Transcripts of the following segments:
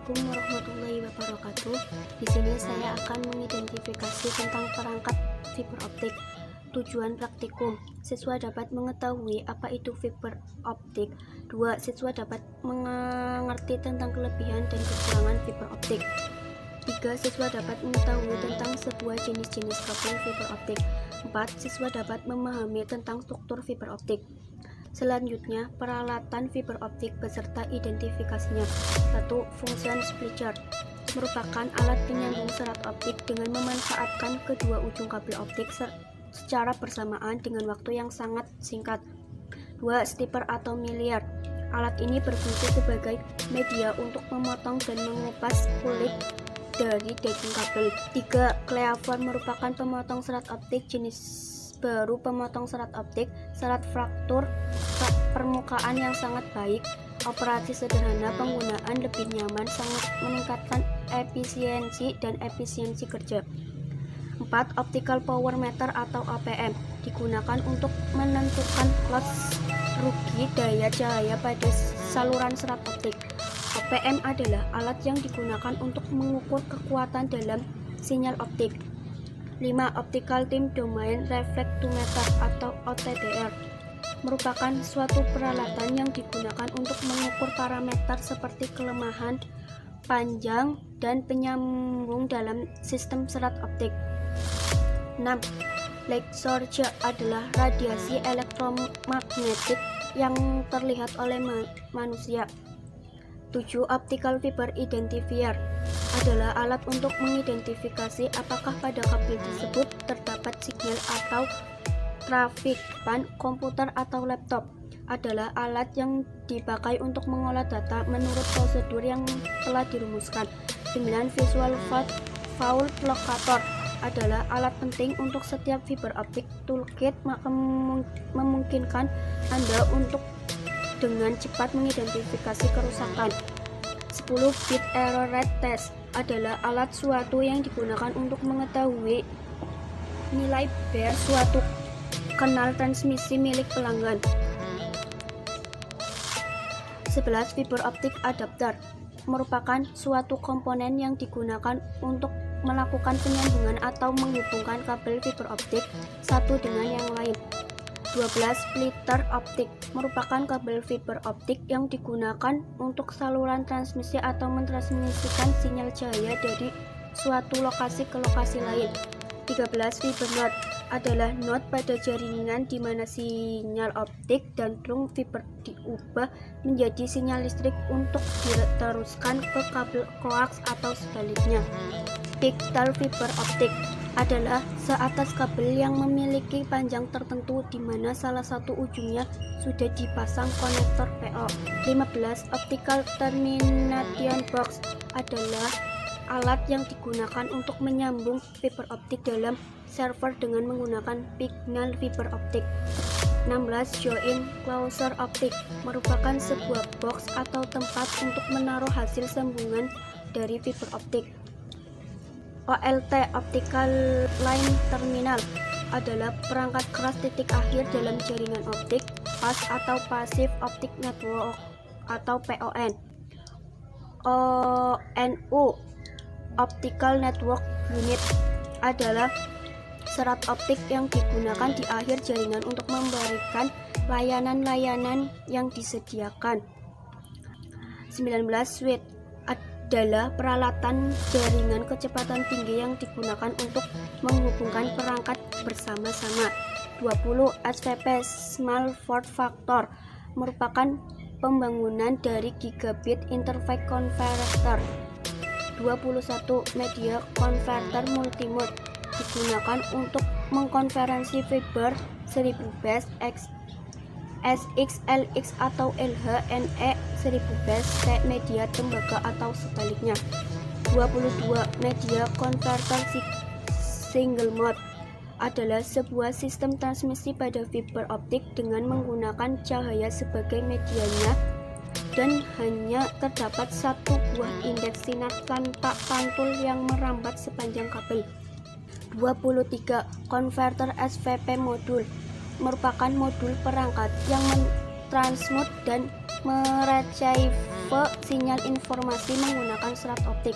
Assalamualaikum warahmatullahi wabarakatuh. Di sini saya akan mengidentifikasi tentang perangkat fiber optik. Tujuan praktikum: siswa dapat mengetahui apa itu fiber optik. 2. Siswa dapat mengerti tentang kelebihan dan kekurangan fiber optik. 3. Siswa dapat mengetahui tentang sebuah jenis-jenis kabel fiber optik. 4. Siswa dapat memahami tentang struktur fiber optik. Selanjutnya, peralatan fiber optik beserta identifikasinya. 1. Function splitter merupakan alat penyambung serat optik dengan memanfaatkan kedua ujung kabel optik secara bersamaan dengan waktu yang sangat singkat. 2. Stepper atau miliar. Alat ini berfungsi sebagai media untuk memotong dan mengupas kulit dari daging kabel. 3. Cleaver merupakan pemotong serat optik jenis baru pemotong serat optik, serat fraktur permukaan yang sangat baik, operasi sederhana, penggunaan lebih nyaman, sangat meningkatkan efisiensi dan efisiensi kerja. 4. Optical power meter atau APM digunakan untuk menentukan loss rugi daya cahaya pada saluran serat optik. APM adalah alat yang digunakan untuk mengukur kekuatan dalam sinyal optik. 5. Optical Time Domain Reflectometer atau OTDR merupakan suatu peralatan yang digunakan untuk mengukur parameter seperti kelemahan, panjang, dan penyambung dalam sistem serat optik. 6. Light source adalah radiasi elektromagnetik yang terlihat oleh manusia. 7. Optical Fiber Identifier adalah alat untuk mengidentifikasi apakah pada kabel tersebut terdapat sinyal atau trafik. PAN, komputer atau laptop adalah alat yang dipakai untuk mengolah data menurut prosedur yang telah dirumuskan. 9. Visual Foul Locator adalah alat penting untuk setiap fiber optik toolkit, memungkinkan Anda untuk dengan cepat mengidentifikasi kerusakan. 10. Bit Error Rate Test adalah alat suatu yang digunakan untuk mengetahui nilai bare suatu kanal transmisi milik pelanggan. 11. Fiber Optic Adapter merupakan suatu komponen yang digunakan untuk melakukan penyambungan atau menghubungkan kabel fiber optik satu dengan yang lain. 12. Splitter optik merupakan kabel fiber optik yang digunakan untuk saluran transmisi atau mentransmisikan sinyal cahaya dari suatu lokasi ke lokasi lain. 13. Fiber node adalah node pada jaringan di mana sinyal optik dan drum fiber diubah menjadi sinyal listrik untuk diteruskan ke kabel koax atau sebaliknya. Pixel fiber optik adalah seatas kabel yang memiliki panjang tertentu di mana salah satu ujungnya sudah dipasang konektor PO. 15. Optical Termination Box adalah alat yang digunakan untuk menyambung fiber optik dalam server dengan menggunakan signal fiber optik. 16. Joint Closure Optik merupakan sebuah box atau tempat untuk menaruh hasil sambungan dari fiber optik. OLT Optical Line Terminal adalah perangkat keras titik akhir dalam jaringan optik, PAS atau Passive Optic Network atau PON. ONU Optical Network Unit adalah serat optik yang digunakan di akhir jaringan untuk memberikan layanan-layanan yang disediakan. 19. Switch adalah peralatan jaringan kecepatan tinggi yang digunakan untuk menghubungkan perangkat bersama-sama. 20. SVP Small Form Factor merupakan pembangunan dari Gigabit Interface Converter. 21. Media Converter Multimode digunakan untuk mengkonversi fiber 1000 base SX, LX atau LH, NE 1000 base ke media tembaga atau sebaliknya. 22. Media Converter Single Mode adalah sebuah sistem transmisi pada fiber optik dengan menggunakan cahaya sebagai medianya dan hanya terdapat satu buah indeks sinar tanpa pantul yang merambat sepanjang kabel. 23. Converter SVP Modul merupakan modul perangkat yang mentransmut dan Mereceive sinyal informasi menggunakan serat optik.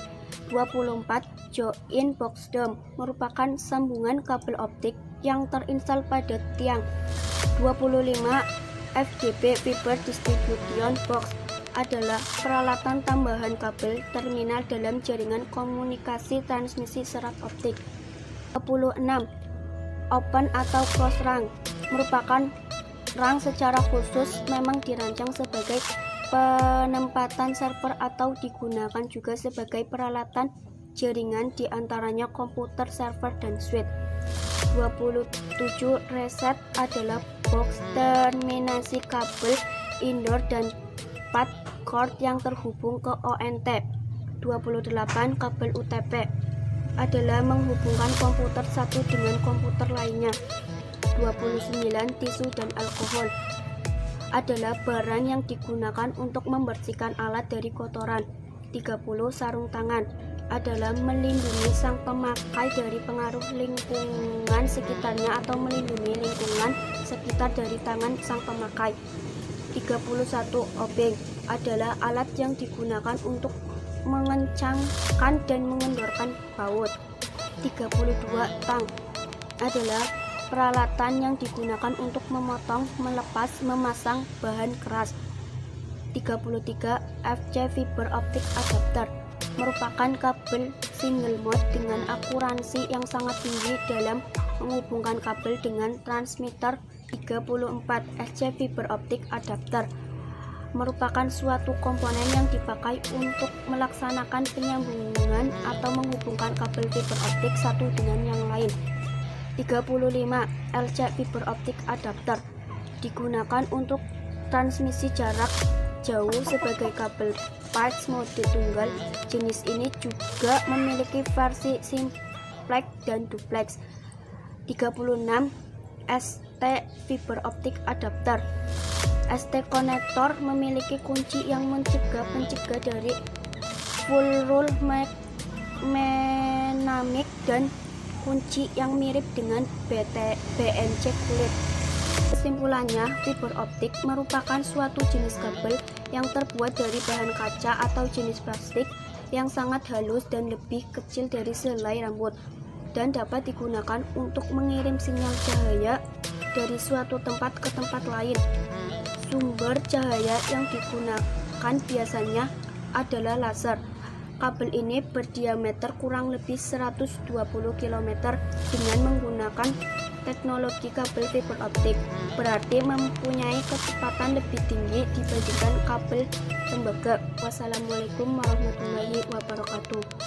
24. Join box DOM merupakan sambungan kabel optik yang terinstal pada tiang. 25. FDB Fiber Distribution Box adalah peralatan tambahan kabel terminal dalam jaringan komunikasi transmisi serat optik. 26. Open atau close rang merupakan rang secara khusus memang dirancang sebagai penempatan server atau digunakan juga sebagai peralatan jaringan diantaranya komputer, server, dan switch. 27. Reset adalah box terminasi kabel indoor dan 4 cord yang terhubung ke ONT. 28. Kabel UTP adalah menghubungkan komputer satu dengan komputer lainnya. 29. Tisu dan alkohol adalah barang yang digunakan untuk membersihkan alat dari kotoran. 30. Sarung tangan adalah melindungi sang pemakai dari pengaruh lingkungan sekitarnya atau melindungi lingkungan sekitar dari tangan sang pemakai. 31. Obeng adalah alat yang digunakan untuk mengencangkan dan mengendorkan baut. 32. Tang adalah peralatan yang digunakan untuk memotong, melepas, memasang bahan keras. 33. FC Fiber Optic Adapter merupakan kabel single mode dengan akuransi yang sangat tinggi dalam menghubungkan kabel dengan transmitter. 34. SC Fiber Optic Adapter merupakan suatu komponen yang dipakai untuk melaksanakan penyambungan atau menghubungkan kabel fiber optik satu dengan yang lain. 35. LC Fiber Optic Adapter digunakan untuk transmisi jarak jauh sebagai kabel Parks mode tunggal. Jenis ini juga memiliki versi simplex dan duplex. 36. ST Fiber Optic Adapter. ST konektor memiliki kunci yang mencegah dari full rule mechanic dan kunci yang mirip dengan BNC kulit. Kesimpulannya, fiber optik merupakan suatu jenis kabel yang terbuat dari bahan kaca atau jenis plastik yang sangat halus dan lebih kecil dari selai rambut dan dapat digunakan untuk mengirim sinyal cahaya dari suatu tempat ke tempat lain. Sumber cahaya yang digunakan biasanya adalah laser. Kabel ini berdiameter kurang lebih 120 km dengan menggunakan teknologi kabel fiber optik, berarti mempunyai kecepatan lebih tinggi dibandingkan kabel tembaga. Wassalamualaikum warahmatullahi wabarakatuh.